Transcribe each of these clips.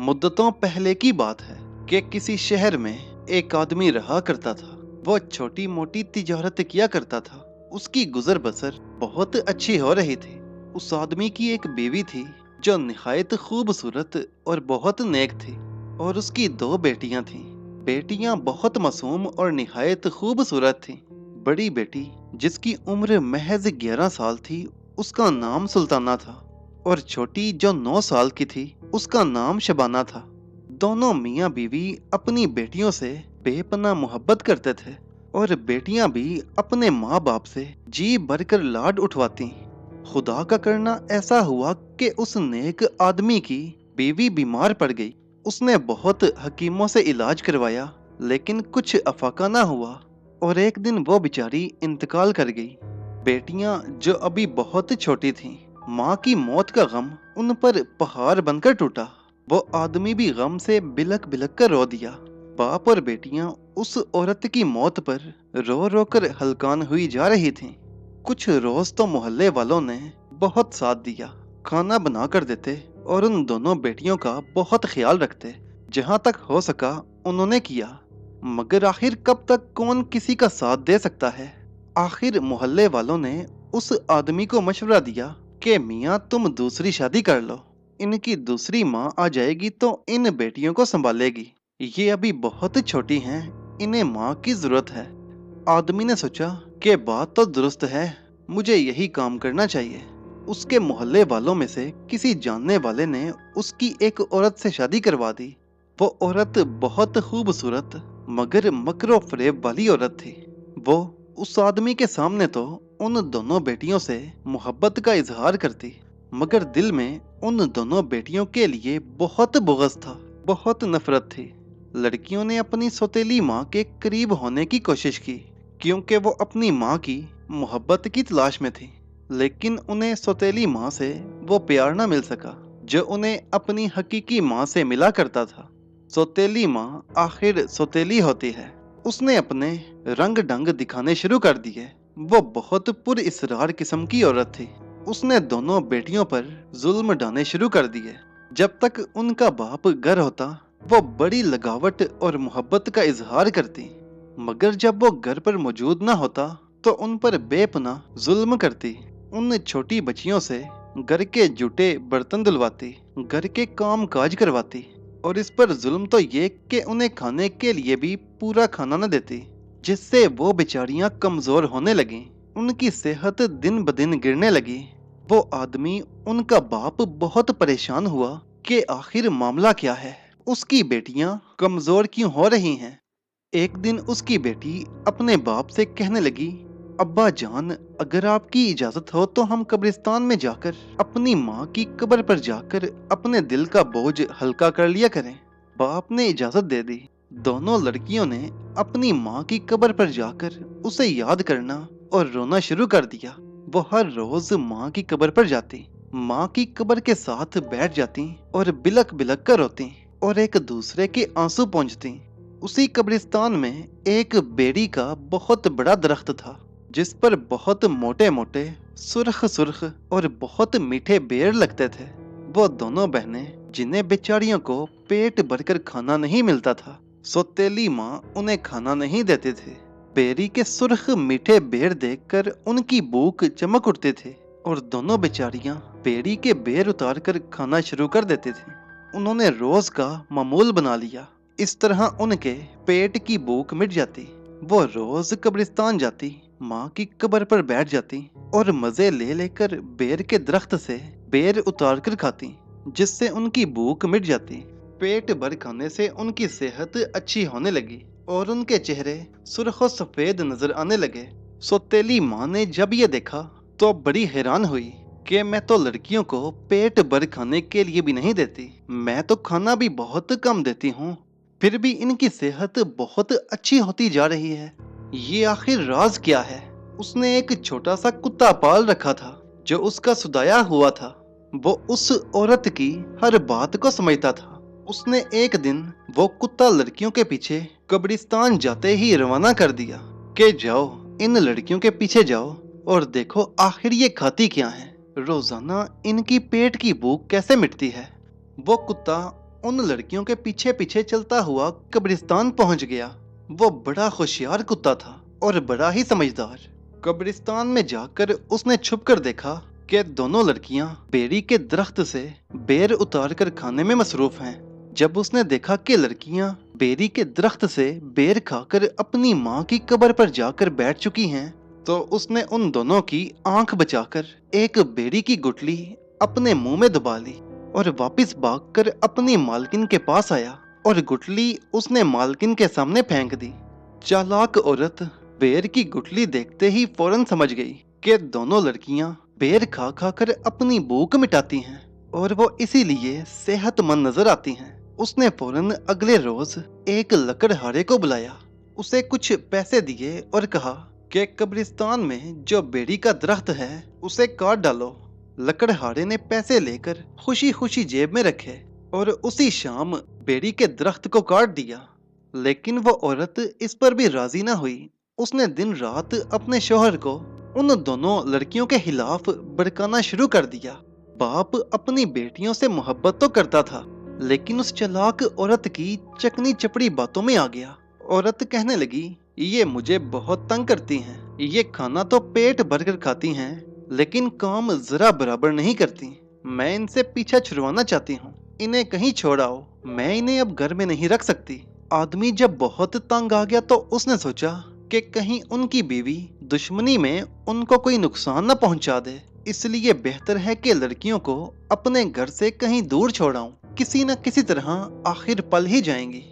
मुद्दतों पहले की बात है कि किसी शहर में एक आदमी रहा करता था। वो छोटी मोटी तिजारत किया करता था। उसकी गुजर बसर बहुत अच्छी हो रही थी। उस आदमी की एक बीवी थी जो निहायत खूबसूरत और बहुत नेक थी, और उसकी दो बेटियां थीं। बेटियां बहुत मासूम और निहायत खूबसूरत थीं। बड़ी बेटी, जिसकी उम्र महज 11 साल थी, उसका नाम सुल्ताना था, और छोटी जो 9 साल की थी, उसका नाम शबाना था। दोनों मियाँ बीवी अपनी बेटियों से बेपनाह मोहब्बत करते थे, और बेटियां भी अपने माँ बाप से जी भरकर लाड उठवाती। खुदा का करना ऐसा हुआ कि उस नेक आदमी की बीवी बीमार पड़ गई। उसने बहुत हकीमों से इलाज करवाया, लेकिन कुछ अफाका ना हुआ, और एक दिन वो बेचारी इंतकाल कर गई। बेटियां जो अभी बहुत छोटी थीं, माँ की मौत का गम उन पर पहाड़ बनकर टूटा। वो आदमी भी गम से बिलक बिलक कर रो दिया। बाप और बेटियां उस औरत की मौत पर रो रो कर हलकान हुई जा रही थीं। कुछ रोज तो मोहल्ले वालों ने बहुत साथ दिया, खाना बना कर देते और उन दोनों बेटियों का बहुत ख्याल रखते। जहां तक हो सका उन्होंने किया, मगर आखिर कब तक कौन किसी का साथ दे सकता है। आखिर मोहल्ले वालों ने उस आदमी को मशवरा दिया कि मियाँ, तुम दूसरी शादी कर लो। इनकी दूसरी माँ आ जाएगी तो इन बेटियों को संभालेगी। ये अभी बहुत छोटी हैं, इन्हें माँ की जरूरत है। आदमी ने सोचा कि बात तो दुरुस्त है, मुझे यही काम करना चाहिए। उसके मोहल्ले वालों में से किसी जानने वाले ने उसकी एक औरत से शादी करवा दी। वो औरत बहुत खूबसूरत मगर मकरो फरेब वाली औरत थी। वो उस आदमी के सामने तो उन दोनों बेटियों से मोहब्बत का इजहार करती, मगर दिल में उन दोनों बेटियों के लिए बहुत बुग़्ज़ था, बहुत नफरत थी। लड़कियों ने अपनी सौतेली माँ के करीब होने की कोशिश की, क्योंकि वो अपनी माँ की मोहब्बत की तलाश में थी, लेकिन उन्हें सौतेली माँ से वो प्यार न मिल सका जो उन्हें अपनी हकीकी माँ से मिला करता था। सौतेली माँ आखिर सौतेली होती है। उसने अपने रंग ढंग दिखाने शुरू कर दिए। वो बहुत पुरइसरार किस्म की औरत थी। उसने दोनों बेटियों पर जुल्म ढाने शुरू कर दिए। जब तक उनका बाप घर होता, वो बड़ी लगावट और मोहब्बत का इजहार करती, मगर जब वो घर पर मौजूद न होता तो उन पर बेपनाह जुल्म करती। उन छोटी बच्चियों से घर के जूठे बर्तन धुलवाती, घर के काम काज करवाती, और इस पर जुल्म तो ये कि उन्हें खाने के लिए भी पूरा खाना न देती, जिससे वो बेचारियां कमजोर होने लगीं। उनकी सेहत दिन ब दिन गिरने लगी। वो आदमी, उनका बाप, बहुत परेशान हुआ कि आखिर मामला क्या है, उसकी बेटियां कमजोर क्यों हो रही हैं। एक दिन उसकी बेटी अपने बाप से कहने लगी, अब्बा जान, अगर आपकी इजाजत हो तो हम कब्रिस्तान में जाकर अपनी माँ की कब्र पर जाकर अपने दिल का बोझ हल्का कर लिया करें। बाप ने इजाजत दे दी। दोनों लड़कियों ने अपनी माँ की कब्र पर जाकर उसे याद करना और रोना शुरू कर दिया। वो हर रोज माँ की कब्र पर जाती, माँ की कब्र के साथ बैठ जाती और बिलक बिलक कर रोती और एक दूसरे के आंसू पोंछती। उसी कब्रिस्तान में एक बेरी का बहुत बड़ा दरख्त था, जिस पर बहुत मोटे मोटे सुर्ख सुर्ख और बहुत मीठे बेर लगते थे। वो दोनों बहनें, जिन्हें बेचारियों को पेट भरकर खाना नहीं मिलता था, सौतेली माँ उन्हें खाना नहीं देते थे। बेरी के सुर्ख मीठे बेर देखकर उनकी भूख चमक उठती थी, और दोनों बेचारियां बेरी के बेर उतार कर खाना शुरू कर देती थी। उन्होंने रोज का मामूल बना लिया। इस तरह उनके पेट की भूख मिट जाती। वो रोज कब्रिस्तान जाती, माँ की कब्र पर बैठ जाती और मजे ले लेकर बेर के दरख्त से बेर उतार कर खाती, जिससे उनकी भूख मिट जाती। पेट भर खाने से उनकी सेहत अच्छी होने लगी और उनके चेहरे सुर्ख सफेद नजर आने लगे। सौतेली माँ ने जब ये देखा तो बड़ी हैरान हुई कि मैं तो लड़कियों को पेट भर खाने के लिए भी नहीं देती, मैं तो खाना भी बहुत कम देती हूँ, फिर भी इनकी सेहत बहुत अच्छी होती जा रही है। ये आखिर राज क्या है। उसने एक छोटा सा कुत्ता पाल रखा था जो उसका सुदाया हुआ था। वो उस औरत की हर बात को समझता था। उसने एक दिन वो कुत्ता लड़कियों के पीछे कब्रिस्तान जाते ही रवाना कर दिया कि जाओ, इन लड़कियों के पीछे जाओ और देखो आखिर ये खाती क्या हैं, रोजाना इनकी पेट की भूख कैसे मिटती है। वो कुत्ता उन लड़कियों के पीछे पीछे चलता हुआ कब्रिस्तान पहुंच गया। वो बड़ा होशियार कुत्ता था और बड़ा ही समझदार। कब्रिस्तान में जाकर उसने छुप कर देखा कि दोनों लड़कियां बेरी के दरख्त से बेर उतार कर खाने में मसरूफ हैं। जब उसने देखा कि लड़कियां बेरी के दरख्त से बेर खाकर अपनी माँ की कब्र पर जाकर बैठ चुकी हैं, तो उसने उन दोनों की आंख बचाकर एक बेरी की गुठली अपने मुंह में दबा ली और वापस भागकर अपनी मालकिन के पास आया और गुठली उसने मालकिन के सामने फेंक दी। चालाक औरत बेर की गुठली देखते ही फौरन समझ गई कि दोनों लड़कियां बेर खा खा कर अपनी भूख मिटाती हैं और वो इसीलिए सेहतमंद नजर आती हैं। उसने फौरन अगले रोज एक लकड़हारे को बुलाया, उसे कुछ पैसे दिए और कहा कि कब्रिस्तान में जो बेरी का दरख्त है उसे काट डालो। लकड़हारे ने पैसे लेकर खुशी खुशी जेब में रखे और उसी शाम बेरी के दरख्त को काट दिया। लेकिन वो औरत इस पर भी राजी ना हुई। उसने दिन रात अपने शौहर को उन दोनों लड़कियों के खिलाफ भड़काना शुरू कर दिया। बाप अपनी बेटियों से मोहब्बत तो करता था, लेकिन उस चालाक औरत की चकनी चपड़ी बातों में आ गया। औरत कहने लगी, ये मुझे बहुत तंग करती हैं। ये खाना तो पेट भर कर खाती हैं, लेकिन काम जरा बराबर नहीं करती। मैं इनसे पीछा छुड़वाना चाहती हूँ। इन्हें कहीं छोड़ाओ, मैं इन्हें अब घर में नहीं रख सकती। आदमी जब बहुत तंग आ गया तो उसने सोचा कि कहीं उनकी बीवी दुश्मनी में उनको कोई नुकसान न पहुंचा दे, इसलिए बेहतर है कि लड़कियों को अपने घर से कहीं दूर छोड़ाऊं। किसी न किसी तरह आखिर पल ही जाएंगी।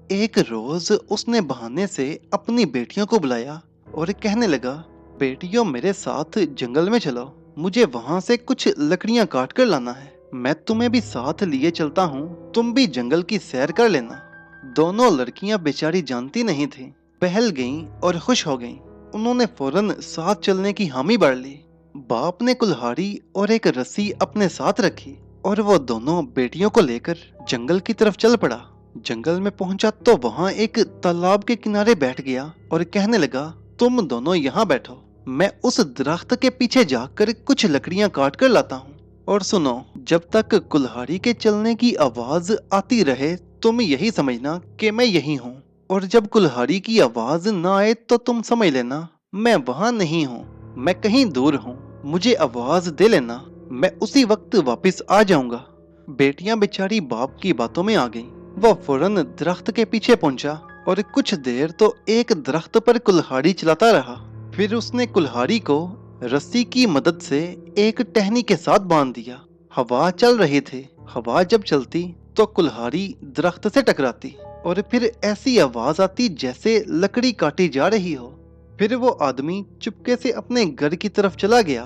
एक रोज उसने बहाने से अपनी बेटियों को बुलाया और कहने लगा, बेटियों मेरे साथ जंगल में चलो, मुझे वहां से कुछ लकड़ियां काट कर लाना है। मैं तुम्हें भी साथ लिए चलता हूँ, तुम भी जंगल की सैर कर लेना। दोनों लड़कियां बेचारी जानती नहीं थी, बहल गईं और खुश हो गईं। उन्होंने फौरन साथ चलने की हामी भर ली। बाप ने कुल्हाड़ी और एक रस्सी अपने साथ रखी और वो दोनों बेटियों को लेकर जंगल की तरफ चल पड़ा। जंगल में पहुंचा तो वहां एक तालाब के किनारे बैठ गया और कहने लगा, तुम दोनों यहाँ बैठो, मैं उस दरख्त के पीछे जाकर कुछ लकड़ियां काट कर लाता हूँ। और सुनो, जब तक कुल्हाड़ी के चलने की आवाज आती रहे तुम यही समझना कि मैं यही हूँ, और जब कुल्हाड़ी की आवाज ना आए तो तुम समझ लेना मैं वहां नहीं हूँ, मैं कहीं दूर हूँ। मुझे आवाज दे लेना, मैं उसी वक्त वापस आ जाऊंगा। बेटियां बेचारी बाप की बातों में आ गईं। वो फौरन दरख्त के पीछे पहुंचा और कुछ देर तो एक दरख्त पर कुल्हाड़ी चलाता रहा। फिर उसने कुल्हाड़ी को रस्सी की मदद से एक टहनी के साथ बांध दिया। हवा चल रही थी। हवा जब चलती तो कुल्हाड़ी दरख्त से टकराती और फिर ऐसी आवाज आती जैसे लकड़ी काटी जा रही हो। फिर वो आदमी चुपके से अपने घर की तरफ चला गया।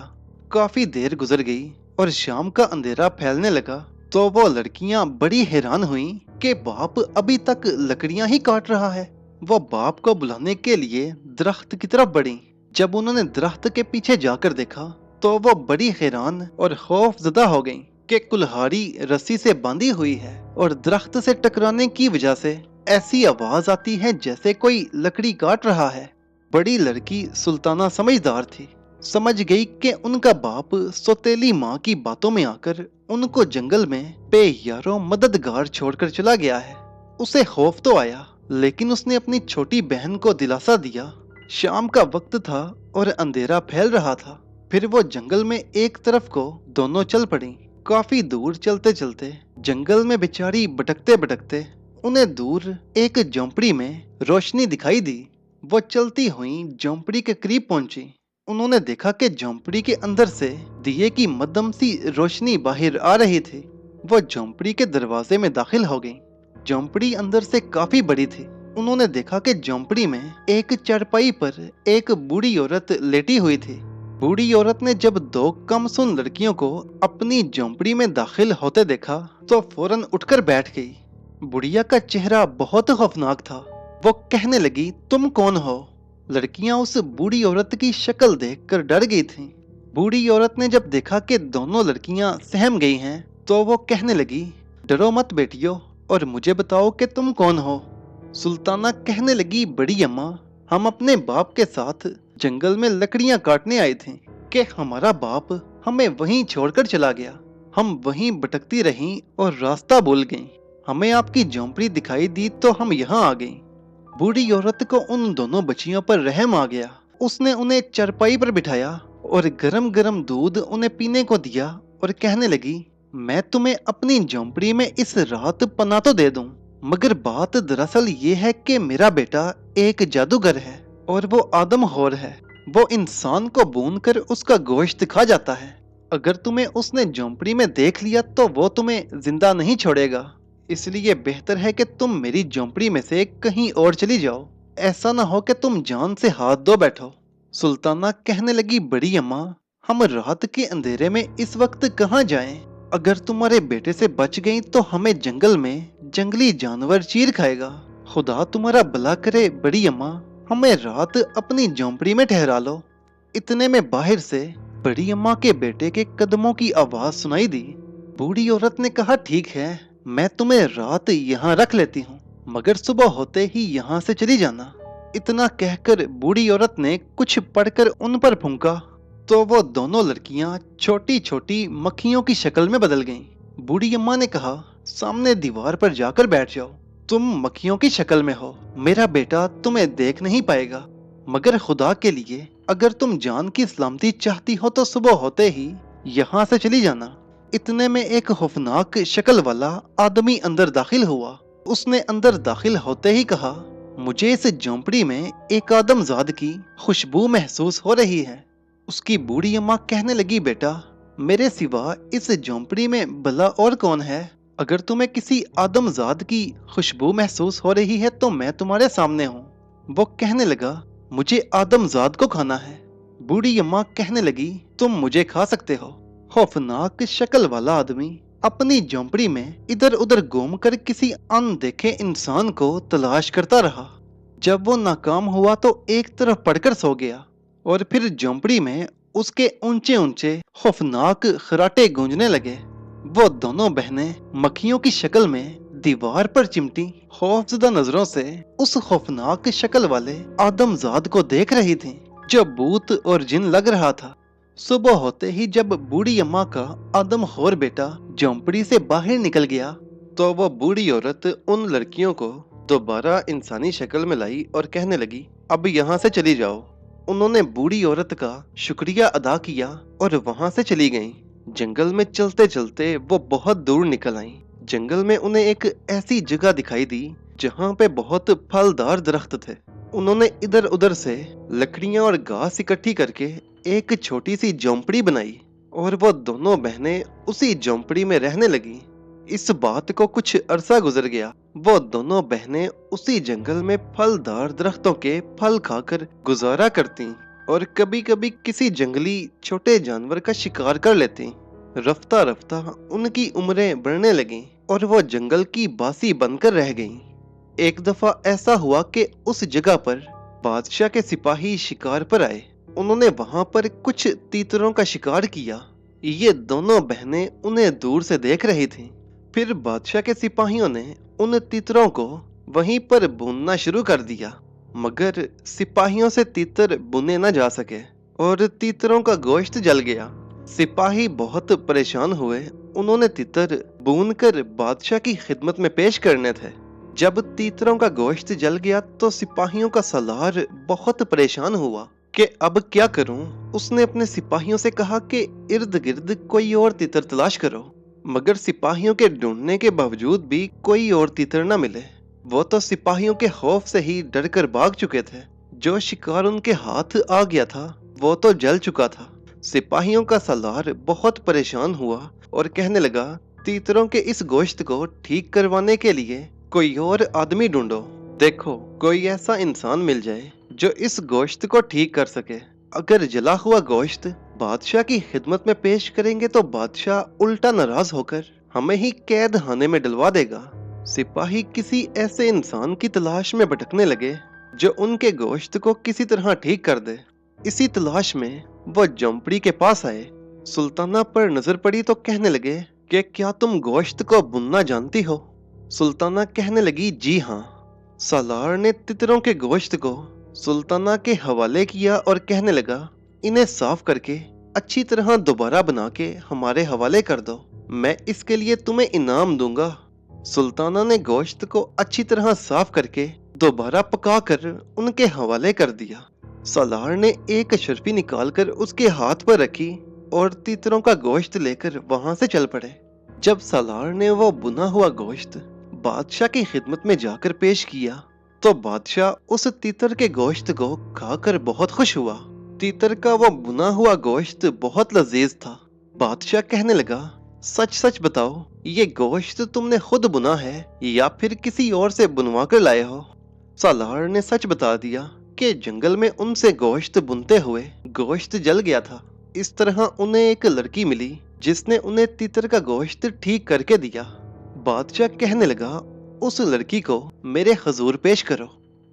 काफी देर गुजर गई और शाम का अंधेरा फैलने लगा तो वो लड़कियां बड़ी हैरान हुईं कि बाप अभी तक लकड़ियां ही काट रहा है। वो बाप को बुलाने के लिए दरख्त की तरफ बढ़ी। जब उन्होंने दरख्त के पीछे जाकर देखा तो वो बड़ी हैरान और खौफजदा हो गईं कि कुल्हाड़ी रस्सी से बांधी हुई है और दरख्त से टकराने की वजह से ऐसी आवाज आती है जैसे कोई लकड़ी काट रहा है। बड़ी लड़की सुल्ताना समझदार थी, समझ गई कि उनका बाप सौतेली माँ की बातों में आकर उनको जंगल में बेयारो मददगार छोड़कर चला गया है। उसे खौफ तो आया, लेकिन उसने अपनी छोटी बहन को दिलासा दिया। शाम का वक्त था और अंधेरा फैल रहा था। फिर वो जंगल में एक तरफ को दोनों चल पड़ी। काफी दूर चलते चलते जंगल में बेचारी भटकते भटकते उन्हें दूर एक झोंपड़ी में रोशनी दिखाई दी। वो चलती हुई झोंपड़ी के करीब पहुंची। उन्होंने देखा कि झोंपड़ी के अंदर से दिए की मध्यम सी रोशनी बाहर आ रही थी। वो झोंपड़ी के दरवाजे में दाखिल हो गई। झोंपड़ी अंदर से काफी बड़ी थी। उन्होंने देखा कि झोंपड़ी में एक चारपाई पर एक बूढ़ी औरत लेटी हुई थी। बूढ़ी औरत ने जब दो कमसुन लड़कियों को अपनी झोंपड़ी में दाखिल होते देखा तो फौरन उठकर बैठ गई। बुढ़िया का चेहरा बहुत खौफनाक था। वो कहने लगी, तुम कौन हो? लड़कियां उस बूढ़ी औरत की शक्ल देखकर डर गई थीं। बूढ़ी औरत ने जब देखा कि दोनों लड़कियां सहम गई हैं तो वो कहने लगी, डरो मत बेटियों, और मुझे बताओ कि तुम कौन हो? सुल्ताना कहने लगी, बड़ी अम्मा, हम अपने बाप के साथ जंगल में लकड़ियां काटने आए थे कि हमारा बाप हमें वहीं छोड़कर चला गया। हम वहीं भटकती रहीं और रास्ता भूल गईं। हमें आपकी झोंपड़ी दिखाई दी तो हम यहाँ आ गए। बूढ़ी औरत को उन दोनों बच्चियों पर रहम आ गया। उसने उन्हें एक चारपाई पर बिठाया और गरम गरम दूध उन्हें पीने को दिया और कहने लगी, मैं तुम्हें अपनी झोंपड़ी में इस रात पनाह तो दे दूं, मगर बात दरअसल ये है कि मेरा बेटा एक जादूगर है और वो आदमखोर है। वो इंसान को भून कर उसका गोश्त खा जाता है। अगर तुम्हें उसने झोंपड़ी में देख लिया तो वो तुम्हें जिंदा नहीं छोड़ेगा। इसलिए बेहतर है कि तुम मेरी झोंपड़ी में से कहीं और चली जाओ। ऐसा ना हो कि तुम जान से हाथ धो बैठो। सुल्ताना कहने लगी, बड़ी अम्मा, हम रात के अंधेरे में इस वक्त कहाँ जाएं? अगर तुम्हारे बेटे से बच गई तो हमें जंगल में जंगली जानवर चीर खाएगा। खुदा तुम्हारा भला करे बड़ी अम्मा, हमें रात अपनी झोंपड़ी में ठहरा लो। इतने में बाहर से बड़ी अम्मा के बेटे के कदमों की आवाज सुनाई दी। बूढ़ी औरत ने कहा, ठीक है, मैं तुम्हें रात यहाँ रख लेती हूँ, मगर सुबह होते ही यहाँ से चली जाना। इतना कहकर बूढ़ी औरत ने कुछ पढ़कर उन पर फूंका तो वो दोनों लड़कियां छोटी छोटी मक्खियों की शक्ल में बदल गईं। बूढ़ी अम्मा ने कहा, सामने दीवार पर जाकर बैठ जाओ। तुम मक्खियों की शक्ल में हो, मेरा बेटा तुम्हें देख नहीं पाएगा, मगर खुदा के लिए अगर तुम जान की सलामती चाहती हो तो सुबह होते ही यहाँ से चली जाना। इतने में एक खौफनाक शक्ल वाला आदमी अंदर दाखिल हुआ। उसने अंदर दाखिल होते ही कहा, मुझे इस झोंपड़ी में एक आदमजाद की खुशबू महसूस हो रही है। उसकी बूढ़ी अम्मा कहने लगी, बेटा, मेरे सिवा इस झोंपड़ी में भला और कौन है? अगर तुम्हें किसी आदमजाद की खुशबू महसूस हो रही है तो मैं तुम्हारे सामने हूँ। वो कहने लगा, मुझे आदमजाद को खाना है। बूढ़ी अम्मा कहने लगी, तुम मुझे खा सकते हो। खौफनाक शक्ल वाला आदमी अपनी झोंपड़ी में इधर उधर घूमकर किसी अनदेखे इंसान को तलाश करता रहा। जब वो नाकाम हुआ तो एक तरफ पड़कर सो गया और फिर झोंपड़ी में उसके ऊंचे ऊंचे खौफनाक खराटे गूंजने लगे। वो दोनों बहनें मक्खियों की शक्ल में दीवार पर चिमटी खौफजदा नजरों से उस खौफनाक शक्ल वाले आदमजाद को देख रही थीं, जो भूत और जिन लग रहा था। सुबह होते ही जब बूढ़ी अम्मा का आदमखोर बेटा झोंपड़ी से बाहर निकल गया तो वो बूढ़ी औरत उन लड़कियों को दोबारा इंसानी शक्ल में लाई और कहने लगी, अब यहाँ से चली जाओ। उन्होंने बूढ़ी औरत का शुक्रिया अदा किया और वहां से चली गईं। जंगल में चलते चलते वो बहुत दूर निकल आईं। जंगल में उन्हें एक ऐसी जगह दिखाई दी जहाँ पे बहुत फलदार दरख्त थे। उन्होंने इधर उधर से लकड़ियां और घास इकट्ठी करके एक छोटी सी झोंपड़ी बनाई और वो दोनों बहनें उसी झोंपड़ी में रहने लगी। इस बात को कुछ अरसा गुजर गया। वो दोनों बहनें उसी जंगल में फलदार दरख्तों के फल खाकर गुजारा करती और कभी कभी किसी जंगली छोटे जानवर का शिकार कर लेती। रफ्ता रफ्ता उनकी उम्रें बढ़ने लगीं और वो जंगल की बासी बनकर रह गईं। एक दफा ऐसा हुआ कि उस जगह पर बादशाह के सिपाही शिकार पर आए। उन्होंने वहां पर कुछ तीतरों का शिकार किया। ये दोनों बहनें उन्हें दूर से देख रही थीं। फिर बादशाह के सिपाहियों ने उन तीतरों को वहीं पर भूनना शुरू कर दिया, मगर सिपाहियों से तीतर भुने न जा सके और तीतरों का गोश्त जल गया। सिपाही बहुत परेशान हुए। उन्होंने तीतर भूनकर बादशाह की खिदमत में पेश करने थे। जब तीतरों का गोश्त जल गया तो सिपाहियों का सालार बहुत परेशान हुआ कि अब क्या करूं। उसने अपने सिपाहियों से कहा कि इर्द गिर्द कोई और तीतर तलाश करो, मगर सिपाहियों के ढूंढने के बावजूद भी कोई और तीतर न मिले। वो तो सिपाहियों के खौफ से ही डर कर भाग चुके थे। जो शिकार उनके हाथ आ गया था वो तो जल चुका था। सिपाहियों का सालार बहुत परेशान हुआ और कहने लगा, तीतरों के इस गोश्त को ठीक करवाने के लिए कोई और आदमी ढूंढो। देखो कोई ऐसा इंसान मिल जाए जो इस गोश्त को ठीक कर सके। अगर जला हुआ गोश्त बादशाह की खिदमत में पेश करेंगे तो बादशाह उल्टा नाराज होकर हमें ही कैद खाने में डलवा देगा। सिपाही किसी ऐसे इंसान की तलाश में भटकने लगे जो उनके गोश्त को किसी तरह ठीक कर दे। इसी तलाश में वो झोंपड़ी के पास आए। सुल्ताना पर नजर पड़ी तो कहने लगे कि क्या तुम गोश्त को भुनना जानती हो? सुल्ताना कहने लगी, जी हाँ। सालार ने तितरों के गोश्त को सुल्ताना के हवाले किया और कहने लगा, इन्हें साफ करके अच्छी तरह दोबारा बना के हमारे हवाले कर दो, मैं इसके लिए तुम्हें इनाम दूंगा। सुल्ताना ने गोश्त को अच्छी तरह साफ करके दोबारा पकाकर उनके हवाले कर दिया। सालार ने एक शर्फी निकालकर उसके हाथ पर रखी और तीतरों का गोश्त लेकर वहां से चल पड़े। जब सालार ने वो बुना हुआ गोश्त बादशाह की खिदमत में जाकर पेश किया तो बादशाह उस तीतर के गोश्त को खाकर बहुत खुश हुआ। तीतर का वो बुना हुआ गोश्त बहुत लजीज था। बादशाह कहने लगा, सच सच बताओ, ये गोश्त तुमने खुद बुना है या फिर किसी और से बुनवा कर लाए हो? सालार ने सच बता दिया कि जंगल में उनसे गोश्त बुनते हुए गोश्त जल गया था। इस तरह उन्हें एक लड़की मिली जिसने उन्हें तीतर का गोश्त ठीक करके दिया। बादशाह कहने लगा, उस लड़की को मेरे हजूर पेश करो।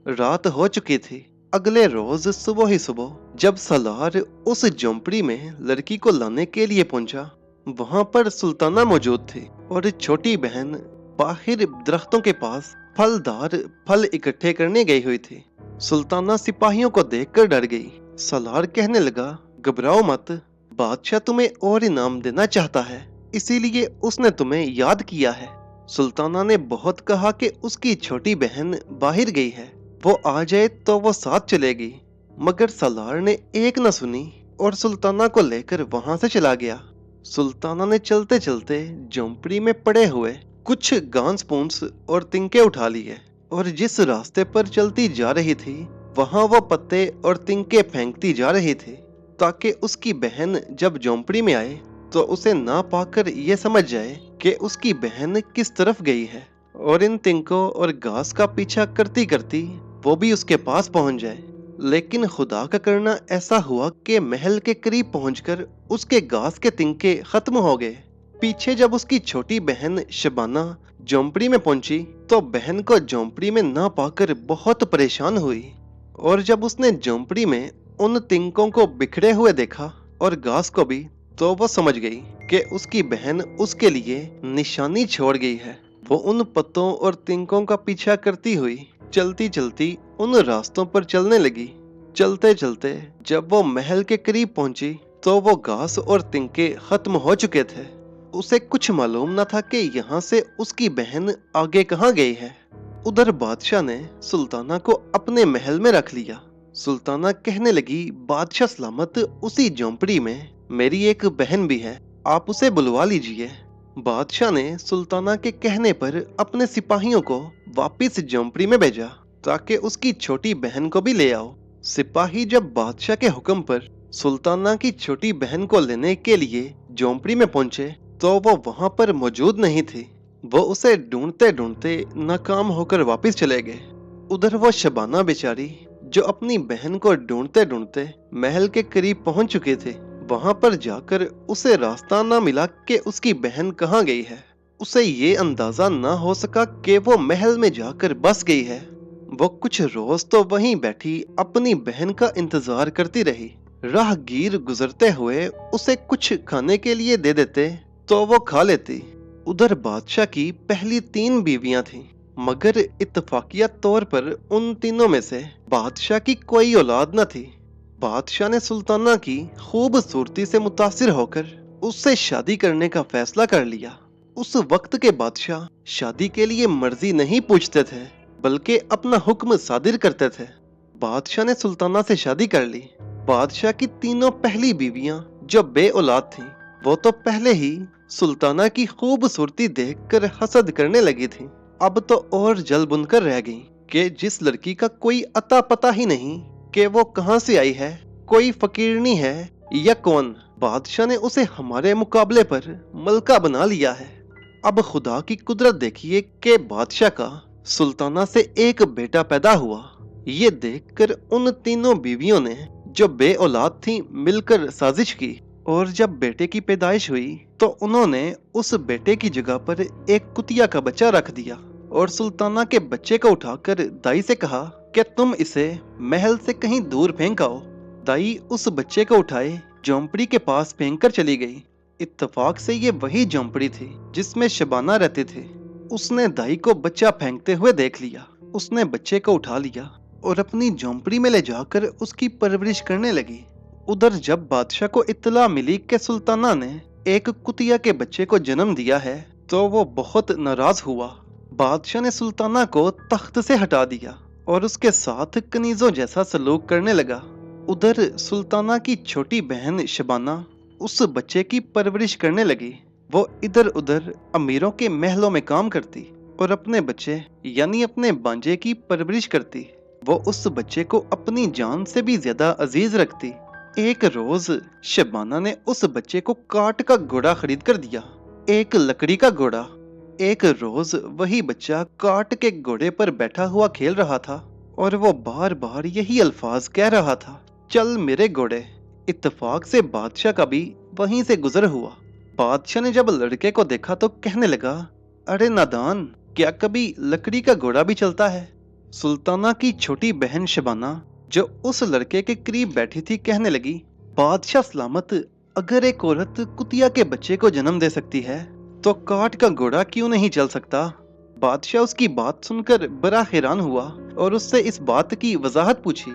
रात हो चुकी थी। अगले रोज सुबह ही सुबह जब सालार उस झोंपड़ी में लड़की को लाने के लिए पहुंचा, वहां पर सुल्ताना मौजूद थी और छोटी बहन बाहर दरख्तों के पास फलदार फल इकट्ठे करने गई हुई थी। सुल्ताना सिपाहियों को देखकर डर गई। सालार कहने लगा, घबराओ मत, बादशाह तुम्हें और इनाम देना चाहता है, इसीलिए उसने तुम्हें याद किया है। सुल्ताना ने बहुत कहा कि उसकी छोटी बहन बाहर गई है, वो आ जाए तो वो साथ चलेगी, मगर सालार ने एक न सुनी और सुल्ताना को लेकर वहां से चला गया। सुल्ताना ने चलते चलते झोंपड़ी में पड़े हुए कुछ घास फूस और तिनके उठा लिए और जिस रास्ते पर चलती जा रही थी वहां वो पत्ते और तिनके फेंकती जा रही थी ताकि उसकी बहन जब झोंपड़ी में आए तो उसे ना पाकर ये समझ जाए कि उसकी बहन किस तरफ गई है और इन तिनकों और घास का पीछा करती करती वो भी उसके पास पहुंच जाए। लेकिन खुदा का करना ऐसा हुआ कि महल के करीब पहुंचकर उसके घास के तिनके खत्म हो गए। पीछे जब उसकी छोटी बहन शबाना झोंपड़ी में पहुंची तो बहन को झोंपड़ी में ना पाकर बहुत परेशान हुई और जब उसने झोंपड़ी में उन तिनकों को बिखरे हुए देखा और घास को भी, तो वो समझ गई कि उसकी बहन उसके लिए निशानी छोड़ गई है। वो उन पत्तों और तिनकों का पीछा करती हुई चलती चलती उन रास्तों पर चलने लगी। चलते चलते जब वो महल के करीब पहुंची तो वो घास और तिनके खत्म हो चुके थे। उसे कुछ मालूम न था कि यहाँ से उसकी बहन आगे कहाँ गई है। उधर बादशाह ने सुल्ताना को अपने महल में रख लिया। सुल्ताना कहने लगी, बादशाह सलामत, उसी झोंपड़ी में मेरी एक बहन भी है, आप उसे बुलवा लीजिए। बादशाह ने सुल्ताना के कहने पर अपने सिपाहियों को वापस झोंपड़ी में भेजा ताकि उसकी छोटी बहन को भी ले आओ। सिपाही जब बादशाह के हुक्म पर सुल्ताना की छोटी बहन को लेने के लिए झोंपड़ी में पहुंचे तो वो वहां पर मौजूद नहीं थी। वो उसे ढूंढते ढूंढते नाकाम होकर वापस चले गए। उधर वो शबाना बेचारी जो अपनी बहन को ढूंढते ढूंढते महल के करीब पहुंच चुके थे, वहां पर जाकर उसे रास्ता ना मिला कि उसकी बहन कहाँ गई है। उसे ये अंदाजा ना हो सका कि वो महल में जाकर बस गई है। वो कुछ रोज तो वहीं बैठी अपनी बहन का इंतजार करती रही। राहगीर गुजरते हुए उसे कुछ खाने के लिए दे देते तो वो खा लेती। उधर बादशाह की पहली 3 बीवियां थीं, मगर इत्तफाकिया तौर पर उन तीनों में से बादशाह की कोई औलाद न थी। बादशाह ने सुल्ताना की खूबसूरती से मुतासिर होकर उससे शादी करने का फैसला कर लिया। उस वक्त के बादशाह शादी के लिए मर्जी नहीं पूछते थे बल्कि अपना हुक्म सादिर करते थे। बादशाह ने सुल्ताना से शादी कर ली। बादशाह की तीनों पहली बीवियां जो बे औलाद थीं, वो तो पहले ही सुल्ताना की खूबसूरती देखकर हसद करने लगी थीं। अब तो और जल बुनकर रह गई कि जिस लड़की का कोई अता पता ही नहीं कि वो कहां से आई है, कोई फकीरनी है या कौन, बादशाह ने उसे हमारे मुकाबले पर मलका बना लिया है। अब खुदा की कुदरत देखिए कि बादशाह का सुल्ताना से एक बेटा पैदा हुआ। ये देखकर उन तीनों बीवियों ने जो बे औलाद थीं मिलकर साजिश की और जब बेटे की पैदाइश हुई तो उन्होंने उस बेटे की जगह पर एक कुतिया का बच्चा रख दिया और सुल्ताना के बच्चे को उठाकर दाई से कहा कि तुम इसे महल से कहीं दूर फेंक आओ। दाई उस बच्चे को उठाए झोंपड़ी के पास फेंक कर चली गई। इत्तेफाक से ये वही झोंपड़ी थी जिसमें शबाना रहती थी। उसने दाई को बच्चा फेंकते हुए देख लिया। उसने बच्चे को उठा लिया और अपनी झोंपड़ी में ले जाकर उसकी परवरिश करने लगी। उधर जब बादशाह को इत्तला मिली कि सुल्ताना ने एक कुतिया के बच्चे को जन्म दिया है तो वो बहुत नाराज हुआ। बादशाह ने सुल्ताना को तख्त से हटा दिया और उसके साथ कनीजों जैसा सलूक करने लगा। उधर सुल्ताना की छोटी बहन शबाना उस बच्चे की परवरिश करने लगी। वो इधर उधर अमीरों के महलों में काम करती और अपने बच्चे यानी अपने बांजे की परवरिश करती। वो उस बच्चे को अपनी जान से भी ज्यादा अजीज रखती। एक रोज शबाना ने उस बच्चे को काठ का घोड़ा खरीद कर दिया, एक लकड़ी का घोड़ा। एक रोज वही बच्चा काठ के घोड़े पर बैठा हुआ खेल रहा था और वो बार बार यही अल्फाज कह रहा था, चल मेरे घोड़े। इत्तेफाक से बादशाह का भी वहीं से गुजर हुआ। बादशाह ने जब लड़के को देखा तो कहने लगा, अरे नादान, क्या कभी लकड़ी का घोड़ा भी चलता है? सुल्ताना की छोटी बहन शबाना जो उस लड़के के करीब बैठी थी कहने लगी, बादशाह सलामत, अगर एक औरत कुतिया के बच्चे को जन्म दे सकती है तो काठ का घोड़ा क्यों नहीं चल सकता? बादशाह उसकी बात सुनकर बड़ा हैरान हुआ और उससे इस बात की वजाहत पूछी।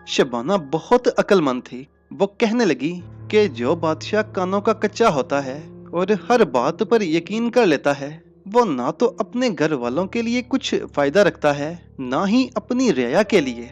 शबाना बहुत अक्लमंद थी। वो कहने लगी कि जो बादशाह कानों का कच्चा होता है और हर बात पर यकीन कर लेता है, वो ना तो अपने घर वालों के लिए कुछ फायदा रखता है, ना ही अपनी रिया के लिए।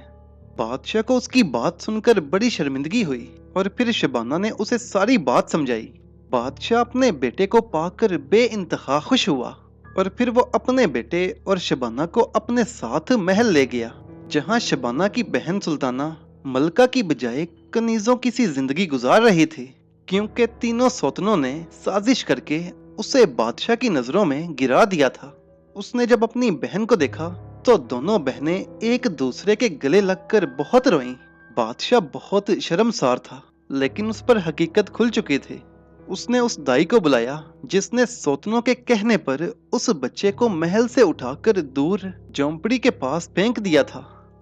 बादशाह को उसकी बात सुनकर बड़ी शर्मिंदगी हुई और फिर शबाना ने उसे सारी बात समझाई। बादशाह अपने बेटे को पाकर बेइंतहा खुश हुआ और फिर वो अपने बेटे और शबाना को अपने साथ महल ले गया, जहां शबाना की बहन सुल्ताना मलका की बजाय कनीजों की सी जिंदगी गुजार रही थी, क्योंकि तीनों सौतनों ने साजिश करके उसे बादशाह की नजरों में गिरा दिया था। उसने जब अपनी बहन को देखा तो दोनों बहनें एक दूसरे के गले लगकर बहुत रोईं। बादशाह बहुत शर्मसार था, लेकिन उस पर हकीकत खुल चुकी थी। उसने उस दाई को बुलाया जिसने सौतनों के कहने पर उस बच्चे को महल से उठाकर दूर झोंपड़ी के पास फेंक दिया था।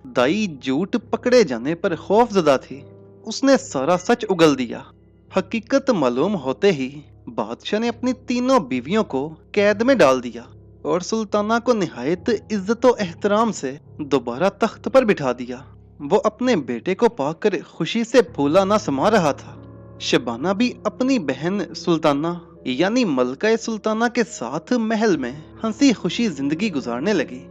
दाई झूठ पकड़े जाने पर खौफजदा थी। उसने सारा सच उगल दिया। हकीकत मालूम होते ही बादशाह ने अपनी तीनों बीवियों को कैद में डाल दिया और सुल्ताना को निहायत इज्जत और एहतराम से दोबारा तख्त पर बिठा दिया। वो अपने बेटे को पाकर खुशी से फूला ना समा रहा था। शबाना भी अपनी बहन सुल्ताना यानी मलका सुल्ताना के साथ महल में हंसी खुशी जिंदगी गुजारने लगी।